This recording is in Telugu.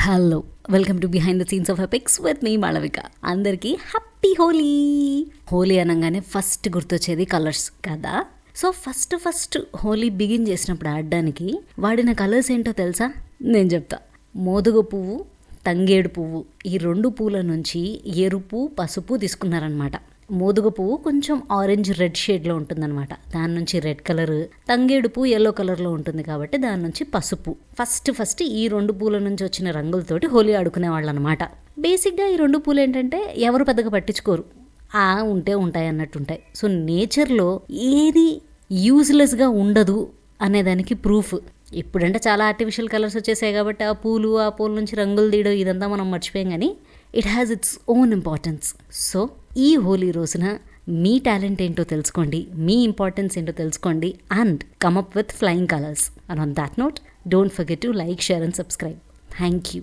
Hello, welcome to behind the scenes of epics with me Malavika. అందరికీ హ్యాపీ హోలీ. హోలీ అనగానే ఫస్ట్ గుర్తొచ్చేది కలర్స్ కదా. సో ఫస్ట్ హోలీ బిగిన్ చేసినప్పుడు ఆడడానికి వాడిన కలర్స్ ఏంటో తెలుసా? నేను చెప్తా. మోదుగ పువ్వు, తంగేడు పువ్వు, ఈ రెండు పూల నుంచి ఎరుపు, పసుపు తీసుకున్నారనమాట. మోదుగ పువ్వు కొంచెం ఆరెంజ్ రెడ్ షేడ్లో ఉంటుందన్నమాట, దాని నుంచి రెడ్ కలర్. తంగేడు పువ్వు ఎల్లో కలర్లో ఉంటుంది కాబట్టి దాని నుంచి పసుపు. ఫస్ట్ ఈ రెండు పూల నుంచి వచ్చిన రంగులతోటి హోలీ ఆడుకునేవాళ్ళు అనమాట. బేసిక్గా ఈ రెండు పూలు ఏంటంటే ఎవరు పెద్దగా పట్టించుకోరు, ఉంటాయి అన్నట్టుంటాయి. సో నేచర్లో ఏది యూజ్లెస్గా ఉండదు అనేదానికి ప్రూఫ్. ఇప్పుడంటే చాలా ఆర్టిఫిషియల్ కలర్స్ వచ్చేసాయి కాబట్టి ఆ పూల నుంచి రంగులు తీయడం ఇదంతా మనం మర్చిపోయాం, కానీ it has its own importance. So ఈ హోలీ రోజున మీ టాలెంట్ ఏంటో తెలుసుకోండి, మీ ఇంపార్టెన్స్ ఏంటో తెలుసుకోండి, and come up with flying colours. And on that note, don't forget to like, share and subscribe. Thank you.